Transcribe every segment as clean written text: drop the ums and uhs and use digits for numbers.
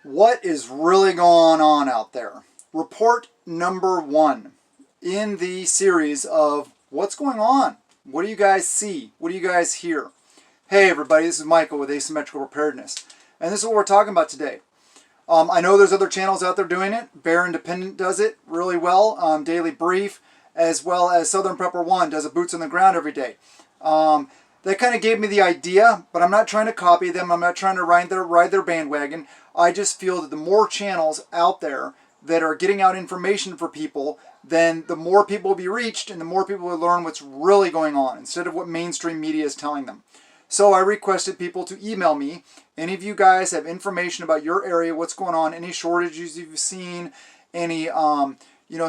What is really going on out there? Report number 1 in the series of what's going on. What do you guys see? What do you guys hear? Hey everybody, this is Michael with Asymmetrical Preparedness, and this is what we're talking about today. I know there's other channels out there doing it. Bear Independent does it really well. Daily Brief, as well as Southern Prepper 1 does a boots on the ground every day. That kind of gave me the idea, but I'm not trying to copy them. I'm not trying to ride their bandwagon. I just feel that the more channels out there that are getting out information for people, then the more people will be reached and the more people will learn what's really going on instead of what mainstream media is telling them. So I requested people to email me. Any of you guys have information about your area, what's going on, any shortages you've seen, any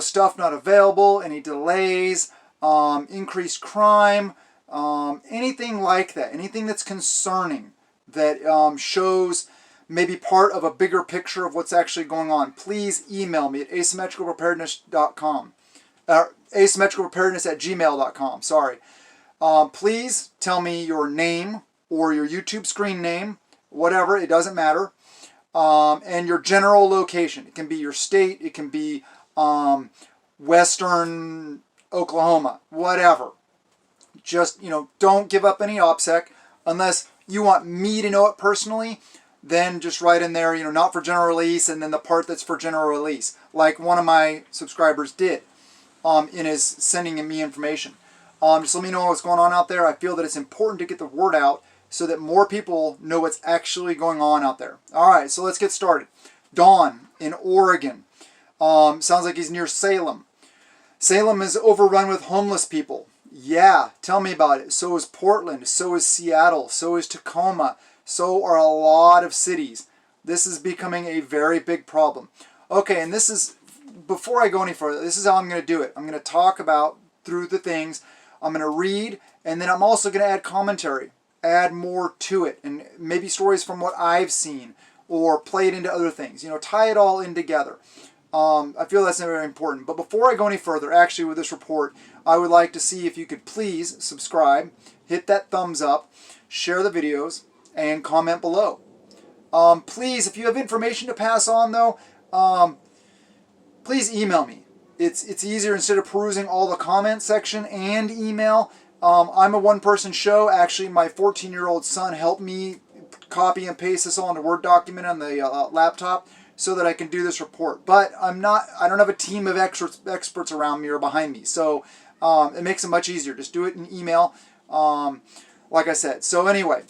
stuff not available, any delays, increased crime, anything like that, anything that's concerning that shows maybe part of a bigger picture of what's actually going on, please email me at asymmetricalpreparedness.com, asymmetricalpreparedness@gmail.com, sorry. Please tell me your name or your YouTube screen name, whatever, it doesn't matter, and your general location. It can be your state, it can be Western Oklahoma, whatever. Just, don't give up any OPSEC unless you want me to know it personally. Then just write in there, not for general release, and then the part that's for general release, like one of my subscribers did in his sending me information. Just let me know what's going on out there. I feel that it's important to get the word out so that more people know what's actually going on out there. All right, so let's get started. Don in Oregon. Sounds like he's near Salem. Salem is overrun with homeless people. Yeah, tell me about it. So is Portland, so is Seattle, so is Tacoma, so are a lot of cities. This is becoming a very big problem. Okay, and this is, before I go any further, this is how I'm going to do it. I'm going to talk about through the things. I'm going to read, and then I'm also going to add commentary, add more to it, and maybe stories from what I've seen, or play it into other things. Tie it all in together. I feel that's very important. But before I go any further, actually with this report, I would like to see if you could please subscribe, hit that thumbs up, share the videos, and comment below. Please, if you have information to pass on though, please email me. It's easier instead of perusing all the comment section and email. I'm a one-person show. Actually, my 14-year-old son helped me copy and paste this all into a Word document on the laptop so that I can do this report. But I don't have a team of experts around me or behind me. So it makes it much easier. Just do it in email, like I said. So anyway,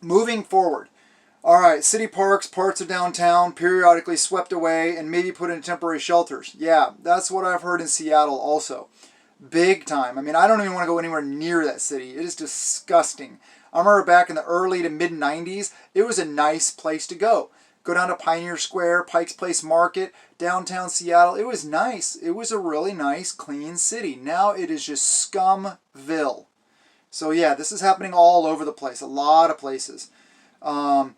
moving forward. All right, city parks, parts of downtown, periodically swept away and maybe put in temporary shelters. Yeah, that's what I've heard in Seattle also. Big time. I mean, I don't even want to go anywhere near that city. It is disgusting. I remember back in the early to mid-90s, it was a nice place to go. Go down to Pioneer Square, Pike's Place Market, downtown Seattle. It was nice. It was a really nice, clean city. Now it is just Scumville. So yeah, this is happening all over the place, a lot of places. And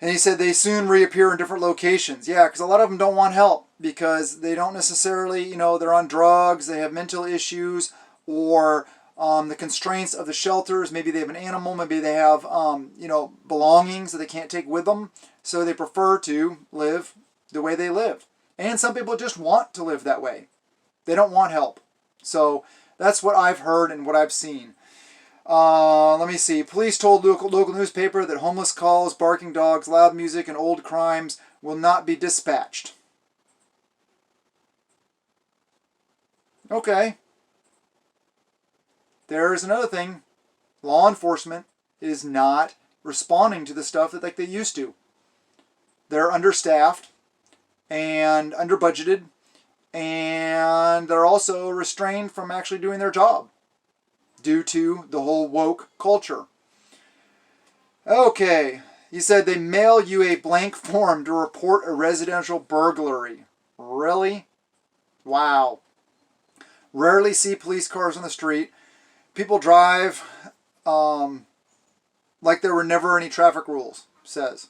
he said they soon reappear in different locations. Yeah, because a lot of them don't want help because they don't necessarily, they're on drugs, they have mental issues, or the constraints of the shelters. Maybe they have an animal, maybe they have, belongings that they can't take with them. So they prefer to live the way they live. And some people just want to live that way. They don't want help. So that's what I've heard and what I've seen. Let me see. Police told local newspaper that homeless calls, barking dogs, loud music, and old crimes will not be dispatched. Okay. There's another thing. Law enforcement is not responding to the stuff that like they used to. They're understaffed and under-budgeted, and they're also restrained from actually doing their job due to the whole woke culture. Okay, he said they mail you a blank form to report a residential burglary. Really? Wow. Rarely see police cars on the street. People drive like there were never any traffic rules, says.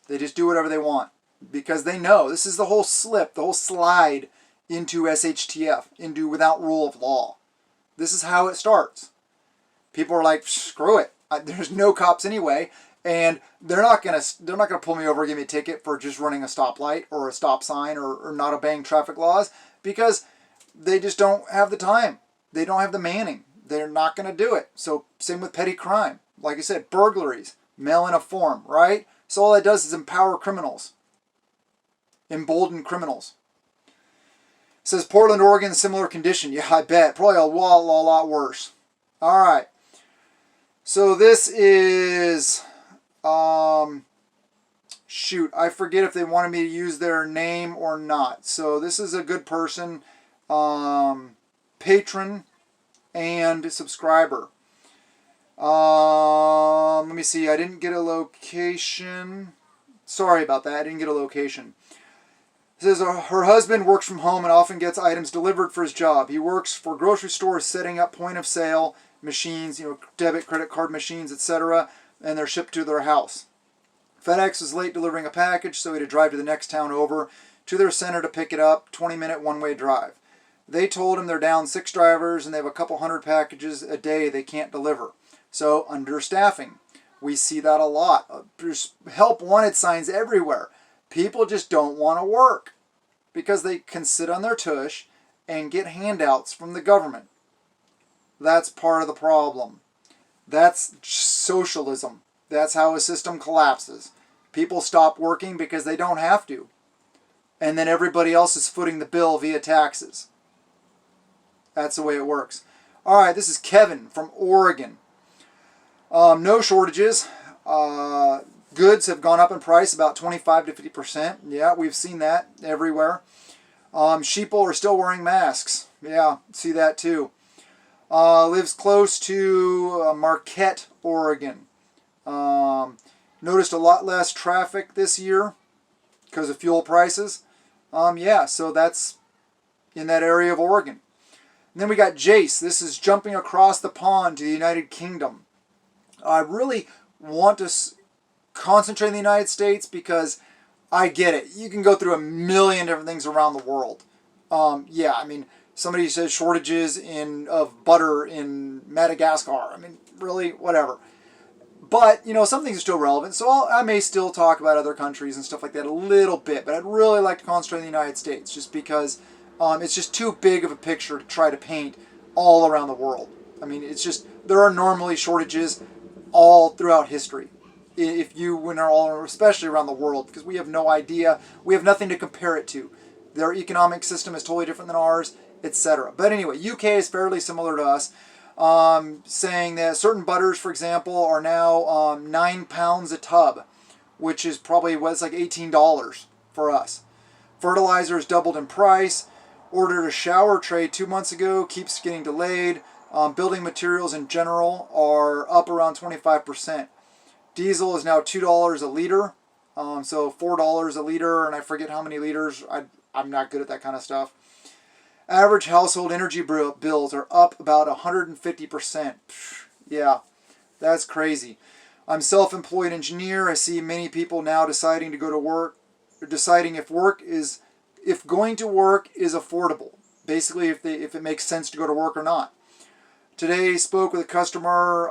They just do whatever they want because they know this is the whole slip, the whole slide into SHTF, into without rule of law. This is how it starts. People are like, screw it. There's no cops anyway. And they're not gonna pull me over and give me a ticket for just running a stoplight or a stop sign or not obeying traffic laws, because they just don't have the time. They don't have the manning. They're not going to do it. So same with petty crime. Like I said, burglaries, mail in a form, right? So all that does is empower criminals, embolden criminals. It says Portland, Oregon, similar condition. Yeah, I bet. Probably a lot worse. All right. So this is, shoot, I forget if they wanted me to use their name or not. So this is a good person, patron and subscriber. Let me see. I didn't get a location. Sorry about that. I didn't get a location. It says her husband works from home and often gets items delivered for his job. He works for grocery stores setting up point of sale machines, debit, credit card machines, etc., and they're shipped to their house. FedEx was late delivering a package, so he had to drive to the next town over to their center to pick it up, 20-minute one-way drive. They told him they're down 6 drivers and they have a couple hundred packages a day they can't deliver. So understaffing. We see that a lot. There's help wanted signs everywhere. People just don't want to work because they can sit on their tush and get handouts from the government. That's part of the problem. That's socialism. That's how a system collapses. People stop working because they don't have to. And then everybody else is footing the bill via taxes. That's the way it works. All right, this is Kevin from Oregon. No shortages. Goods have gone up in price about 25 to 50%. Yeah, we've seen that everywhere. Sheeple are still wearing masks. Yeah, see that too. Lives close to Marquette, Oregon. Noticed a lot less traffic this year because of fuel prices. Yeah, so that's in that area of Oregon. And then we got Jace. This is jumping across the pond to the United Kingdom. I really want to concentrate in the United States because I get it. You can go through a million different things around the world. Yeah, I mean, somebody says shortages of butter in Madagascar. I mean, really, whatever. But, some things are still relevant, so I may still talk about other countries and stuff like that a little bit, but I'd really like to concentrate on the United States just because it's just too big of a picture to try to paint all around the world. I mean, it's just, there are normally shortages all throughout history. If you went all, especially around the world, because we have no idea, we have nothing to compare it to. Their economic system is totally different than ours, etc. But anyway, UK is fairly similar to us, saying that certain butters, for example, are now £9 a tub, which is probably what's like $18 for us. Fertilizer has doubled in price. Ordered a shower tray 2 months ago, keeps getting delayed. Building materials in general are up around 25%. Diesel is now $2 a liter, so $4 a liter, and I forget how many liters. I'm not good at that kind of stuff. Average household energy bills are up about 150%. Yeah, that's crazy. I'm self-employed engineer. I see many people now deciding to go to work, or deciding if going to work is affordable. Basically, if it makes sense to go to work or not. Today, spoke with a customer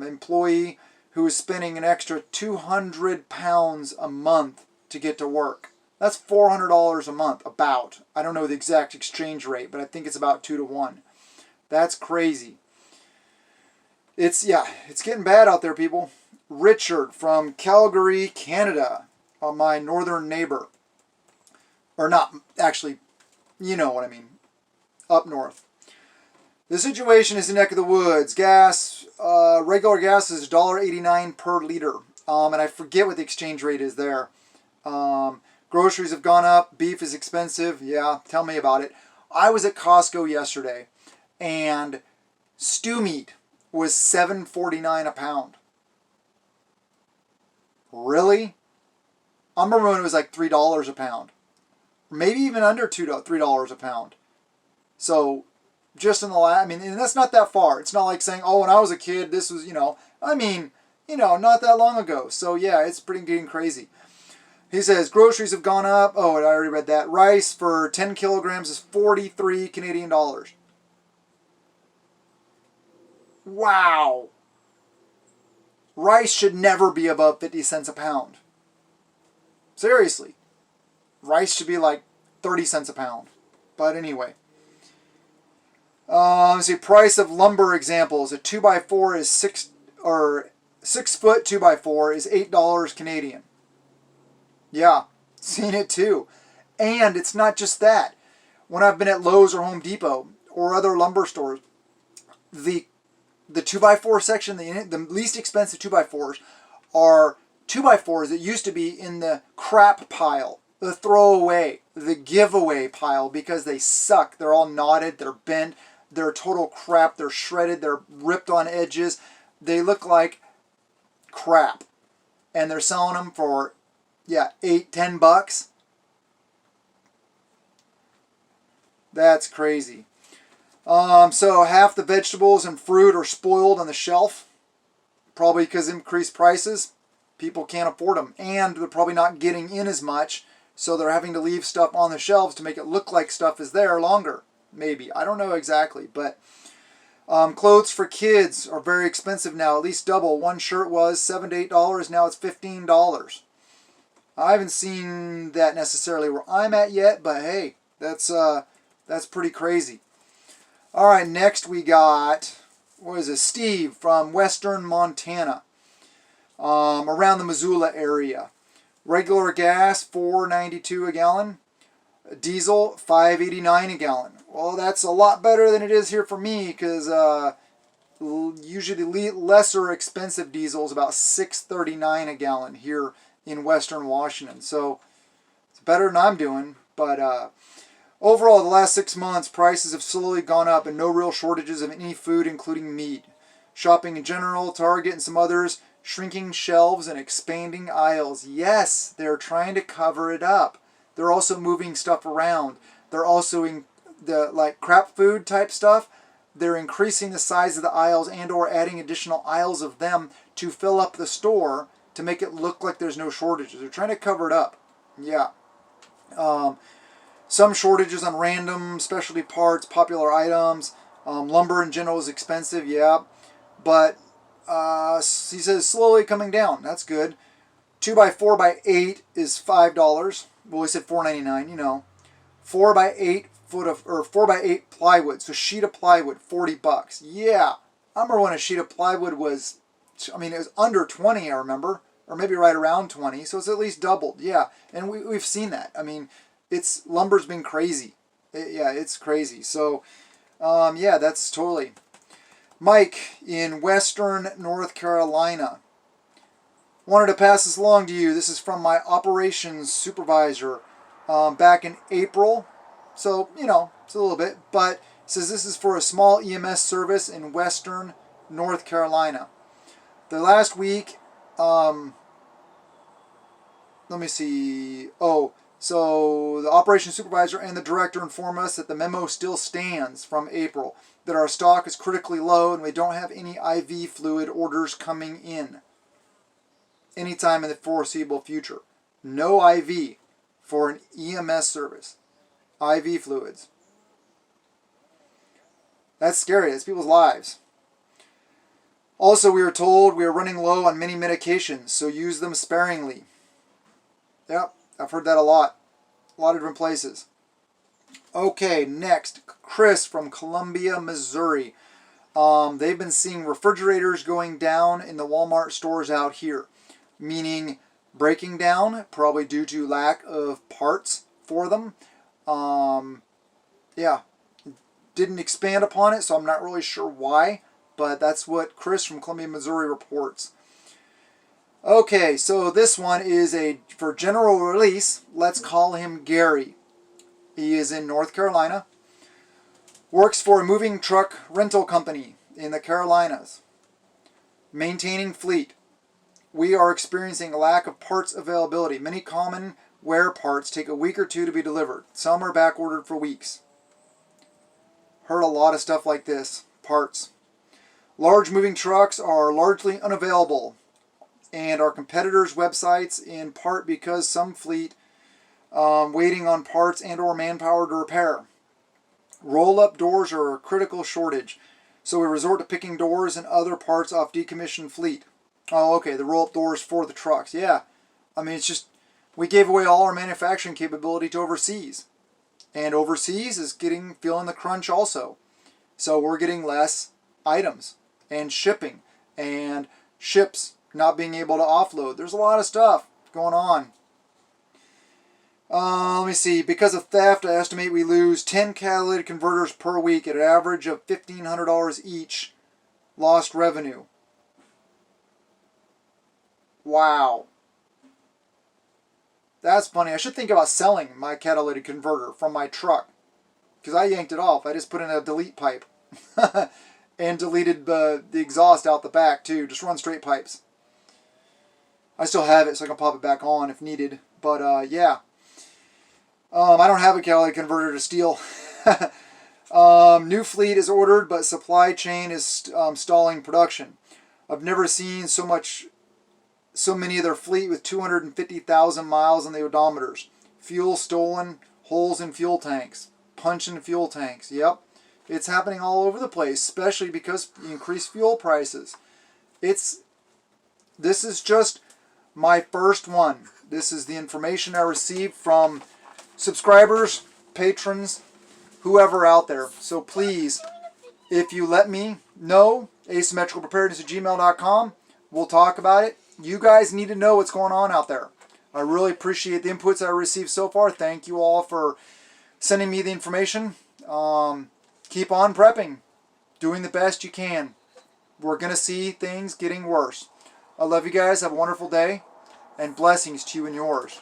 employee who is spending an extra £200 a month to get to work. That's $400 a month, about. I don't know the exact exchange rate, but I think it's about 2 to 1. That's crazy. It's getting bad out there, people. Richard from Calgary, Canada, my northern neighbor. Or not, actually, you know what I mean. Up north. The situation is the neck of the woods. Gas, regular gas is $1.89 per liter. And I forget what the exchange rate is there. Groceries have gone up. Beef is expensive. Yeah, tell me about it. I was at Costco yesterday, and stew meat was $7.49 a pound. Really? I remember when it was like $3 a pound. Maybe even under $3 a pound. So, just in the last, and that's not that far. It's not like saying, oh, when I was a kid, this was, not that long ago. So, yeah, it's getting crazy. He says, groceries have gone up. Oh, I already read that. Rice for 10 kilograms is 43 Canadian dollars. Wow. Rice should never be above 50 cents a pound. Seriously. Rice should be like 30 cents a pound. But anyway. Let's see, price of lumber examples. A 2x4 is 6 foot 2x4 is $8 Canadian. Yeah, seen it too. And it's not just that. When I've been at Lowe's or Home Depot or other lumber stores, the 2x4 section, the least expensive 2x4s are 2x4s that used to be in the crap pile, the throwaway, the giveaway pile, because they suck. They're all knotted, they're bent, they're total crap, they're shredded, they're ripped on edges. They look like crap. And they're selling them for, yeah, $8-10. That's crazy. So half the vegetables and fruit are spoiled on the shelf, probably because of increased prices. People can't afford them, and they're probably not getting in as much, so they're having to leave stuff on the shelves to make it look like stuff is there longer. Maybe. I don't know exactly, but clothes for kids are very expensive now, at least double. One shirt was $7 to $8, now it's $15. I haven't seen that necessarily where I'm at yet, but hey, that's pretty crazy. All right, next we got, what is it, Steve from Western Montana, around the Missoula area. Regular gas, $4.92 a gallon. Diesel, $5.89 a gallon. Well, that's a lot better than it is here for me, because usually lesser expensive diesel is about $6.39 a gallon here in Western Washington. So it's better than I'm doing, but overall, the last 6 months, prices have slowly gone up and no real shortages of any food, including meat. Shopping in general, Target and some others, shrinking shelves and expanding aisles. Yes, they're trying to cover it up. They're also moving stuff around. They're also in the like crap food type stuff. They're increasing the size of the aisles and or adding additional aisles of them to fill up the store to make it look like there's no shortages. They're trying to cover it up. Yeah. Some shortages on random specialty parts, popular items. Lumber in general is expensive, yeah. But he says slowly coming down. That's good. 2x4x8 is $5. Well, he said $4.99, you know. 4x8 4x8 plywood. So sheet of plywood, $40. Yeah. I remember when a sheet of plywood was, I mean, it was under 20, I remember. Or maybe right around 20. So it's at least doubled. Yeah. And we've seen that. I mean, lumber's been crazy. Yeah, it's crazy. So, yeah, that's totally. Mike in Western North Carolina. Wanted to pass this along to you. This is from my operations supervisor back in April. So, you know, it's a little bit. But it says this is for a small EMS service in Western North Carolina. The last week, let me see. Oh, so the operations supervisor and the director inform us that the memo still stands from April, that our stock is critically low and we don't have any IV fluid orders coming in anytime in the foreseeable future. No IV for an EMS service. IV fluids. That's scary. That's people's lives. Also, we are told we are running low on many medications, so use them sparingly. Yep, I've heard that a lot. A lot of different places. Okay, next, Chris from Columbia, Missouri. They've been seeing refrigerators going down in the Walmart stores out here, meaning breaking down, probably due to lack of parts for them. Yeah, didn't expand upon it, so I'm not really sure why, but that's what Chris from Columbia, Missouri reports. Okay, so this one is for general release. Let's call him Gary. He is in North Carolina. Works for a moving truck rental company in the Carolinas. Maintaining fleet. We are experiencing a lack of parts availability. Many common wear parts take a week or two to be delivered. Some are back ordered for weeks. Heard a lot of stuff like this. Parts. Large moving trucks are largely unavailable, and our competitors' websites, in part because some fleet waiting on parts and or manpower to repair. Roll-up doors are a critical shortage, so we resort to picking doors and other parts off decommissioned fleet. Oh, okay, the roll-up doors for the trucks. Yeah. I mean, it's just, we gave away all our manufacturing capability to overseas. And overseas is feeling the crunch also. So we're getting less items and shipping and ships not being able to offload. There's a lot of stuff going on. Let me see. Because of theft, I estimate we lose 10 catalytic converters per week at an average of $1,500 each lost revenue. Wow. That's funny. I should think about selling my catalytic converter from my truck, because I yanked it off. I just put in a delete pipe and deleted the exhaust out the back too. Just run straight pipes. I still have it, so I can pop it back on if needed. But yeah. I don't have a catalytic converter to steal. New fleet is ordered, but supply chain is stalling production. I've never seen so many of their fleet with 250,000 miles on the odometers. Fuel stolen, holes in fuel tanks, punch in fuel tanks. Yep, it's happening all over the place, especially because increased fuel prices. This is just my first one. This is the information I received from subscribers, patrons, whoever out there. So please, if you let me know, asymmetricalpreparedness@gmail.com, we'll talk about it. You guys need to know what's going on out there. I really appreciate the inputs I received so far. Thank you all for sending me the information. Keep on prepping, doing the best you can. We're going to see things getting worse. I love you guys. Have a wonderful day, and blessings to you and yours.